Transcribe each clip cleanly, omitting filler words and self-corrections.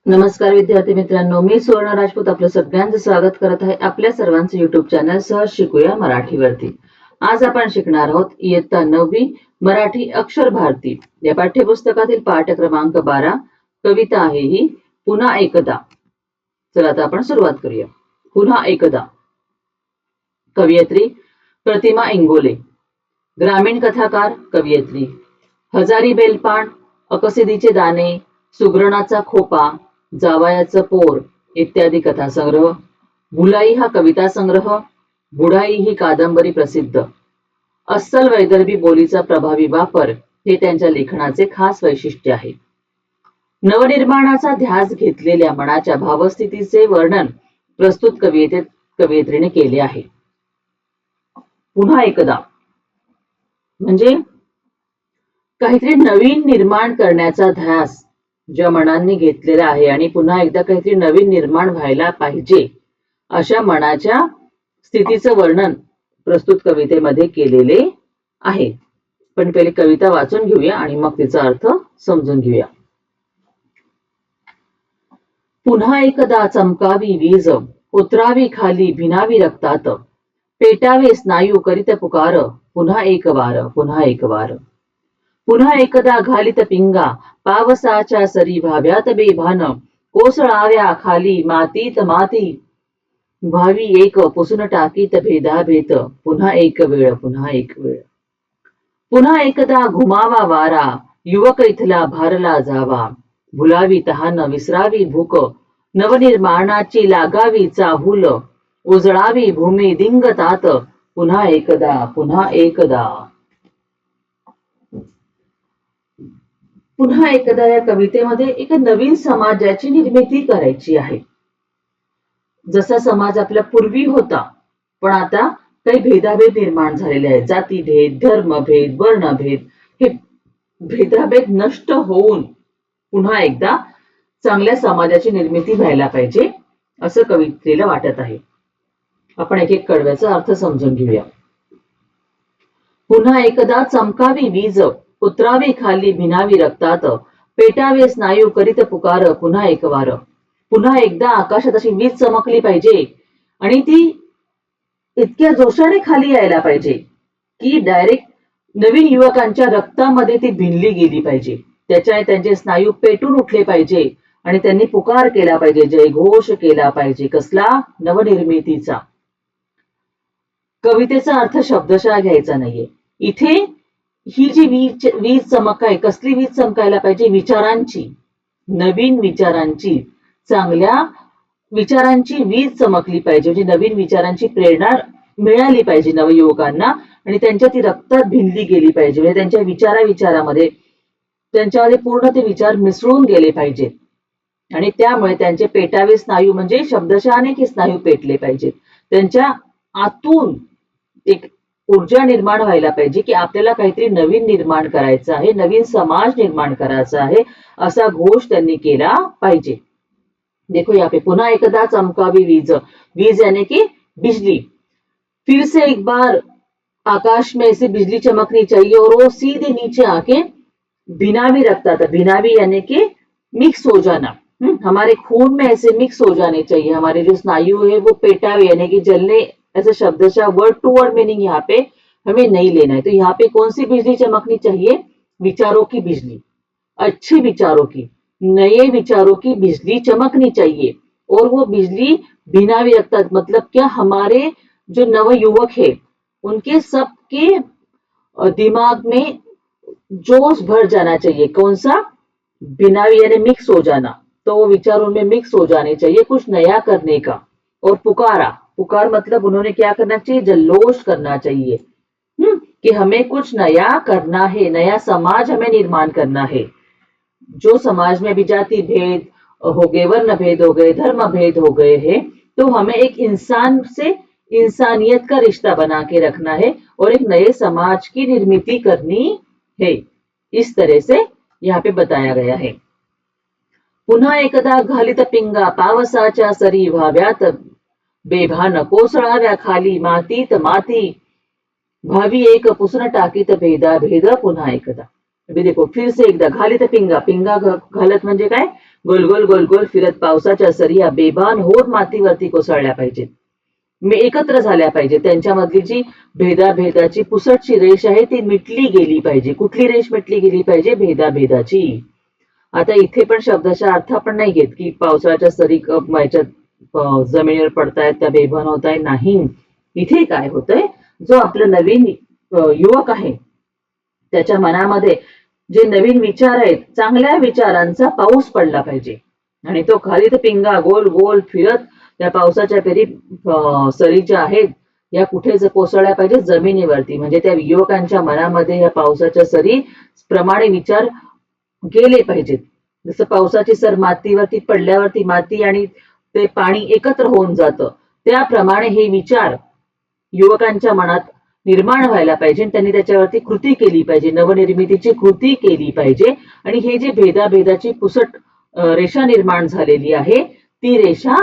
नमस्कार विद्यार्थी मित्रांनो, मी सुवर्ण राजपूत आपलं सगळ्यांचं स्वागत करत आहे आपल्या सर्वांचं युट्यूब चॅनल सहज शिकूया मराठीवरती। आज आपण शिकणार आहोत इयत्ता 9वी मराठी अक्षर भारती या पाठ्यपुस्तकातील पाठ क्रमांक 12 कविता आहे ही पुन्हा एकदा। चला आता आपण सुरुवात करूया। पुन्हा एकदा। कवयित्री प्रतिमा इंगोले। ग्रामीण कथाकार कवयित्री हजारी बेलपान, अकसिदीचे दाणे, सुग्रणाचा खोपा, जावयाचं पोर इत्यादी कथासंग्रह, भुलाई हा कविता संग्रह, बुढाई ही कादंबरी प्रसिद्ध। अस्सल वैदर्भी बोलीचा प्रभावी वापर हे त्यांच्या लेखनाचे खास वैशिष्ट्य आहे। नवनिर्माणाचा ध्यास घेतलेल्या मनाच्या भावस्थितीचे वर्णन प्रस्तुत कवयित्रीने केले आहे। पुन्हा एकदा म्हणजे काहीतरी नवीन निर्माण करण्याचा ध्यास ज्या मनांनी घेतलेला आहे आणि पुन्हा एकदा काहीतरी नवीन निर्माण व्हायला पाहिजे अशा मनाच्या स्थितीचं वर्णन प्रस्तुत कवितेमध्ये केलेले आहे। पण पहिले कविता वाचून घेऊया आणि मग तिचा अर्थ समजून घेऊया। पुन्हा एकदा चमकावी वीज, उतरावी खाली भिनावी रक्तात, पेटावे स्नायू करीत पुकार, पुन्हा एक वार, पुन्हा एक वार। पुन्हा एकदा घालित पिंगा, पावसाच्या सरी व्हाव्यात बेभान, कोसळाव्या खाली मातीत माती, व्हावी एक पुसून टाकीत भेदाभेद, पुन्हा एक वेळ, पुन्हा एक वेळ। पुन्हा एकदा घुमावा वारा, युवक इथला भारला जावा, भुलावी तहान विसरावी भूक, नवनिर्माणाची लागावी चाहूल, उजळावी भूमी दिंगतात, पुन्हा एकदा, पुन्हा एकदा। पुन्हा एकदा या कवितेमध्ये एक नवीन समाजाची निर्मिती करायची आहे। जसा समाज आपल्या पूर्वी होता पण आता काही भेदाभेद निर्माण झालेले आहेत। जातीभेद, धर्मभेद, वर्णभेद हे भेदाभेद नष्ट होऊन पुन्हा एकदा चांगल्या समाजाची निर्मिती व्हायला पाहिजे असं कवितेला वाटत आहे। आपण एक एक कडव्याचा अर्थ समजून घेऊया। पुन्हा एकदा चमकावी वीज, उतरावी खाली भिनावी रक्तात, पेटावे स्नायू करीत पुकार, पुन्हा एक वार। पुन्हा एकदा आकाशात अशी वीज चमकली पाहिजे आणि ती इतक्या जोशाने खाली यायला पाहिजे की डायरेक्ट नवीन युवकांच्या रक्तामध्ये ती भिनली गेली पाहिजे। त्याच्याने त्यांचे स्नायू पेटून उठले पाहिजे आणि त्यांनी पुकार केला पाहिजे, जयघोष केला पाहिजे। कसला? नवनिर्मितीचा। कवितेचा अर्थ शब्दशः घ्यायचा नाहीये इथे। ही जी वीज चमक आहे, कसली वीज चमकायला पाहिजे? विचारांची, नवीन विचारांची, चांगल्या विचारांची वीज चमकली पाहिजे। म्हणजे नवीन विचारांची प्रेरणा मिळाली पाहिजे नवयुवकांना आणि त्यांच्या ती रक्तात भिनली गेली पाहिजे। म्हणजे त्यांच्या विचारामध्ये त्यांच्यामध्ये पूर्ण ते विचार मिसळून गेले पाहिजेत आणि त्यामुळे त्यांचे पेटावे स्नायू म्हणजे शब्दशः नाही की स्नायू पेटले पाहिजेत। त्यांच्या आतून एक ऊर्जा निर्माण व्हायला पाहिजे की आपल्याला काहीतरी नवीन निर्माण करायचं आहे, नवीन समाज निर्माण करायचा आहे असा घोष त्यांनी केला पाहिजे। देखो यहाँ पे पुन्हा एकदा चमकावी वीज, वीज यानी कि बिजली। फिर से एक बार आकाश में ऐसी बिजली चमकनी चाहिए और वो सीधे नीचे आके भिनावी रक्तात, भिनावी यानी कि मिक्स हो जाना, हमारे खून में ऐसे मिक्स हो जाने चाहिए। हमारे जो स्नायु है वो पेटावे यानी कि जलने, ऐसे शब्दशः वर्ड टू वर्ड मीनिंग यहाँ पे हमें नहीं लेना है। तो यहाँ पे कौन सी बिजली चमकनी चाहिए? विचारों की बिजली, अच्छे विचारों की, नए विचारों की बिजली चमकनी चाहिए। और वो बिजली भिनावी रक्तात मतलब क्या? हमारे जो नवयुवक है उनके सबके दिमाग में जोश भर जाना चाहिए। कौन सा? भिनावी यानी मिक्स हो जाना, तो वो विचार उनमें मिक्स हो जाने चाहिए कुछ नया करने का। और पुकारा, पुकार मतलब उन्होंने क्या करना चाहिए? जल्लोष करना चाहिए कि हमें कुछ नया करना है, नया समाज हमें निर्माण करना है। जो समाज में भी जाति भेद हो गए, वर्ण भेद हो गए, धर्म भेद हो गए हैं, तो हमें एक इंसान से इंसानियत का रिश्ता बना के रखना है और एक नए समाज की निर्मिती करनी है। इस तरह से यहाँ पे बताया गया है। पुन्हा एकदा घालित पिंगा, पावसाच्या सरी व्हाव्यात बेभान, कोसळाव्या खाली मातीत माती, भावी एक पुसून टाकीत भेदा भेद, पुन्हा एकदा। अभी देखो फिर से एकदा घालित पिंगा, पिंगा घालत म्हणजे काय? गोल गोल गोल गोल फिरत पावसाच्या सरी या बेभान होत मातीवरती कोसळल्या पाहिजेत, एकत्र झाल्या पाहिजे. त्यांच्यामधली जी भेदाभेदाची पुसटची रेष आहे ती मिटली गेली पाहिजे. कुठली रेष मिटली गेली पाहिजे? भेदाभेदाची. आता इथे पण शब्दाचा अर्थ आपण नाही घेत की पावसाच्या सरी जमिनीवर पडतायत त्या बेभान होत आहे, नाही. इथे काय होतंय, जो आपला नवीन युवक आहे त्याच्या मनामध्ये जे नवीन विचार आहेत, चांगल्या विचारांचा पाऊस पडला पाहिजे आणि तो खाली तर पिंगा गोल गोल फिरत त्या पावसाच्या फेरी सरी ज्या आहेत या कुठे कोसळल्या पाहिजे? जमिनीवरती. म्हणजे त्या युवकांच्या मनामध्ये या पावसाच्या सरी प्रमाणे विचार गेले पाहिजेत. जसं पावसाची सर मातीवरती पडल्यावरती माती आणि ते पाणी एकत्र होऊन जातं, त्याप्रमाणे हे विचार युवकांच्या मनात निर्माण व्हायला पाहिजे. त्यांनी त्याच्यावरती कृती केली पाहिजे, नवनिर्मितीची कृती केली पाहिजे. आणि हे जे भेदाभेदाची पुसट रेषा निर्माण झालेली आहे ती रेषा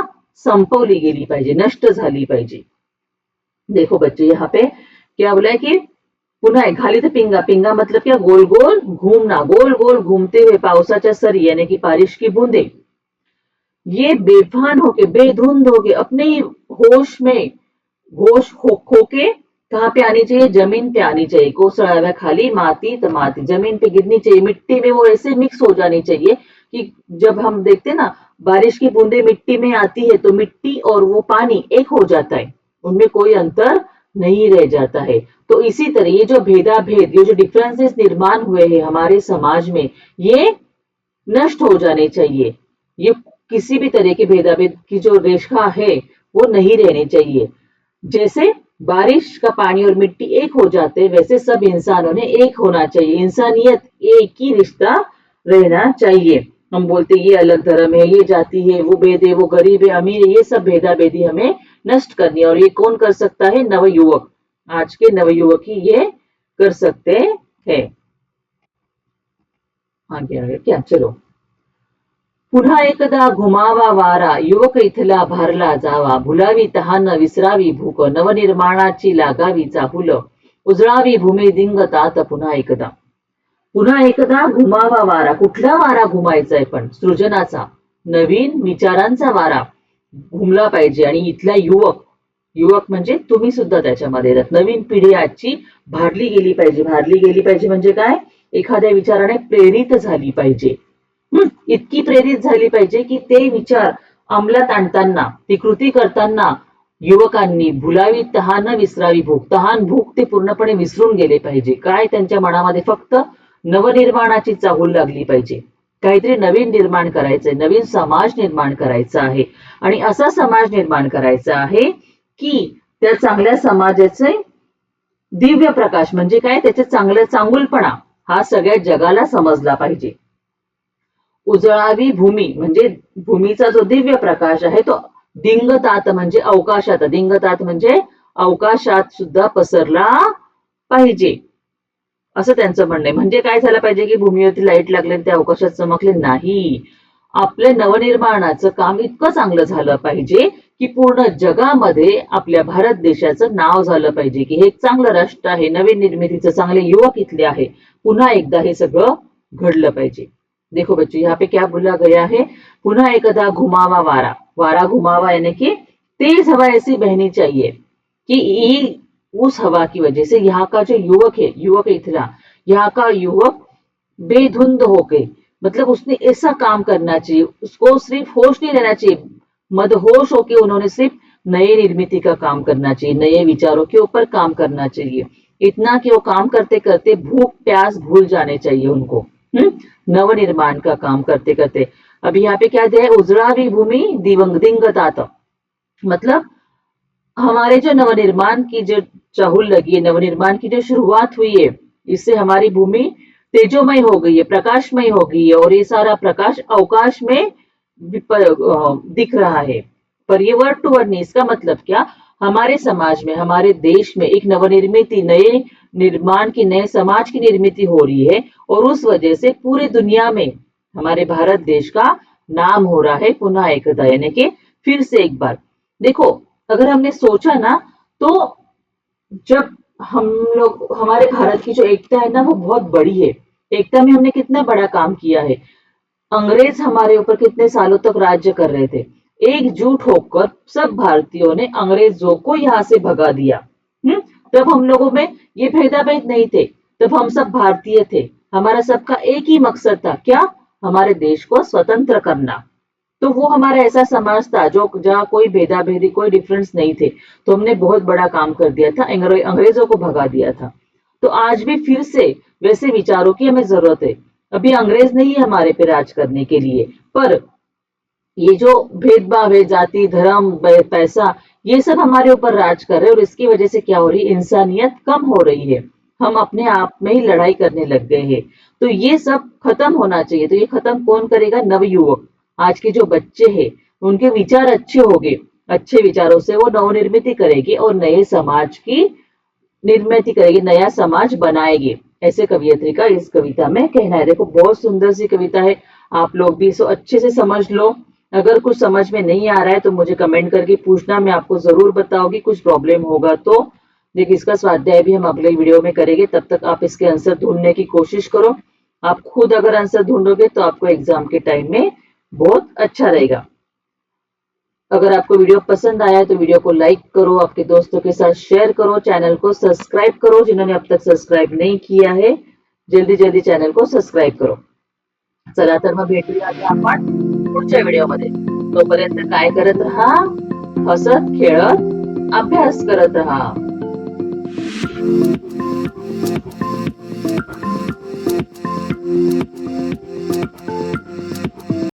संपवली गेली पाहिजे, नष्ट झाली पाहिजे. देखो बच्चे यहाँ पे क्या बोला है कि पुन्हा एक खाली तो पिंगा, पिंगा मतलब क्या? गोल गोल घूमना, गोल गोल घूमते हुए पावसाच्या सरी यानी कि बारिश की बूंदे ये बेभान होके बेधुंध होके अपने होश में होश खोके कहाँ पे आनी चाहिए? जमीन पे आनी चाहिए. कोसळाव्या खाली माती तो माती जमीन पे गिरनी चाहिए. मिट्टी में वो ऐसे मिक्स हो जानी चाहिए कि जब हम देखते ना बारिश की बूंदे मिट्टी में आती है तो मिट्टी और वो पानी एक हो जाता है, उनमें कोई अंतर नहीं रह जाता है. तो इसी तरह ये जो भेदाभेद, ये जो डिफरेंसेस निर्माण हुए हैं हमारे समाज में, ये नष्ट हो जाने चाहिए. ये किसी भी तरह के भेदाभेद की जो रेखा है वो नहीं रहनी चाहिए. जैसे बारिश का पानी और मिट्टी एक हो जाते वैसे सब इंसानों ने एक होना चाहिए. इंसानियत एक ही रिश्ता रहना चाहिए. हम बोलते ये अलग धर्म है, ये जाति है, वो भेद है, वो गरीब है, अमीर है, ये सब भेदाभेदी हमें नष्ट करनी है. और ये कौन कर सकता है? नवयुवक. आज के नवयुवक ही ये कर सकते हैं. आगे आगे क्या? चलो. पुन्हा एकदा घुमावा वारा, युवक इथला भारला जावा, भुलावी तहान विसरावी भूक, नवनिर्माणाची लागावी चाहुल, उजळावी भूमी दिंग तात पुन्हा एकदा. पुन्हा एकदा घुमावा वारा. कुठला वारा घुमायचाय? पण सृजनाचा, नवीन विचारांचा वारा घुमला पाहिजे. आणि इथला युवक, युवक म्हणजे तुम्ही सुद्धा त्याच्यामध्ये नवीन पिढी आजची भारली गेली पाहिजे. भारली गेली पाहिजे म्हणजे काय? एखाद्या विचाराने प्रेरित झाली पाहिजे. इतकी प्रेरित झाली पाहिजे की ते विचार अंमलात आणताना, ती कृती करताना युवकांनी भुलावी तहान विसरावी भूक, तहान भूक ते पूर्णपणे विसरून गेले पाहिजे. काय? त्यांच्या मनामध्ये फक्त नवनिर्माणाची चाहूल लागली पाहिजे. काहीतरी नवीन निर्माण करायचंय, नवीन समाज निर्माण करायचा आहे. आणि असा समाज निर्माण करायचा आहे की त्या चांगल्या समाजाचे दिव्य प्रकाश म्हणजे काय? त्याचे चांगुलपणा हा सगळ्या जगाला समजला पाहिजे. उजळावी भूमी म्हणजे भूमीचा जो दिव्य प्रकाश आहे तो दिंगतात म्हणजे अवकाशात, दिंगतात म्हणजे अवकाशात सुद्धा पसरला पाहिजे, असं त्यांचं म्हणणं आहे. म्हणजे काय झालं पाहिजे की भूमीवरती लाईट लागले ते अवकाशात चमकले नाही. आपल्या नवनिर्माणाचं काम इतकं चांगलं झालं पाहिजे की पूर्ण जगामध्ये आपल्या भारत देशाचं नाव झालं पाहिजे की हे एक चांगलं राष्ट्र आहे, नवीन निर्मितीचं चांगले युवक इथले आहे. पुन्हा एकदा हे सगळं घडलं पाहिजे. देखो बच्चों यहाँ पे क्या बोला गया है? पुनः एकदा घुमावा वारा. वारा घुमावा यानी कि तेज हवा ऐसी बहनी चाहिए कि उस हवा की वजह से यहाँ का जो युवक है, युवक इथला, यहाँ का युवक बेधुंध होके, मतलब उसने ऐसा काम करना चाहिए, उसको सिर्फ होश नहीं रहना चाहिए, मदहोश होके उन्होंने सिर्फ नए निर्मिती का काम करना चाहिए, नए विचारों के ऊपर काम करना चाहिए. इतना कि वो काम करते करते भूख प्यास भूल जाने चाहिए उनको. नवनिर्माण का काम करते करते. अभी यहाँ पे क्या दिया है? उजड़ावी भूमि दिंगतात. मतलब हमारे जो नवनिर्माण की जो चाहुल लगी है, नवनिर्माण की जो शुरुआत हुई है, इससे हमारी भूमि तेजोमय हो गई है, प्रकाशमय हो गई है. और ये सारा प्रकाश अवकाश में दिख रहा है. पर ये वर्ड टू वर्ड नहीं. इसका मतलब क्या? हमारे समाज में, हमारे देश में एक नवनिर्मित नए निर्माण की, नए समाज की निर्मित हो रही है. और उस वजह से पूरी दुनिया में हमारे भारत देश का नाम हो रहा है पुनः एकदा, यानी कि फिर से एक बार. देखो अगर हमने सोचा ना तो जब हम लोग, हमारे भारत की जो एकता है ना वो बहुत बड़ी है. एकता में हमने कितना बड़ा काम किया है. अंग्रेज हमारे ऊपर कितने सालों तक राज्य कर रहे थे। एकजुट होकर सब भारतीयों ने अंग्रेजों को यहाँ से भगा दिया। तब हम लोगों में ये भेदाभेद नहीं थे। तब हम सब भारतीय थे। हमारा सबका एक ही मकसद था, क्या? हमारे देश को स्वतंत्र करना। तो वो हमारा ऐसा समाज था जो जहाँ कोई भेदा भेदी, कोई डिफरेंस नहीं थे। तो हमने बहुत बड़ा काम कर दिया था, अंग्रेजों को भगा दिया था। तो आज भी फिर से वैसे विचारों की हमें जरूरत है। अभी अंग्रेज नहीं है हमारे पे राज करने के लिए, पर ये जो भेदभाव है, जाति धर्म पैसा, ये सब हमारे ऊपर राज कर रहे हैं। और इसकी वजह से क्या हो रही है? इंसानियत कम हो रही है। हम अपने आप में ही लड़ाई करने लग गए हैं। तो ये सब खत्म होना चाहिए। तो ये खत्म कौन करेगा? नवयुवक। आज के जो बच्चे हैं उनके विचार अच्छे होंगे, अच्छे विचारों से वो नवनिर्मित करेगी और नए समाज की निर्मित करेगी, नया समाज बनाएगी। ऐसे कवियत्री का इस कविता में कहना है। देखो बहुत सुंदर सी कविता है, आप लोग भी इसको अच्छे से समझ लो। अगर कुछ समझ में नहीं आ रहा है तो मुझे कमेंट करके पूछना, मैं आपको जरूर बताऊंगी। कुछ प्रॉब्लम होगा तो देखिए, इसका स्वाध्याय भी हम अगले वीडियो में करेंगे। तब तक आप इसके आंसर ढूंढने की कोशिश करो। आप खुद अगर आंसर ढूंढोगे तो आपको एग्जाम के टाइम में बहुत अच्छा रहेगा। अगर आपको वीडियो पसंद आया तो वीडियो को लाइक करो, आपके दोस्तों के साथ शेअर करो, चैनल को सब्सक्राइब करो जिन्होंने अब तक सब्सक्राइब नहीं किया आहे, जल्दी जल्दी चॅनल को सब्सक्राइब करो। चला तर मग भेटूया आता आपण पुढच्या व्हिडिओमध्ये। तोपर्यंत काय करत राहा? हसत खेळत अभ्यास करत राहा।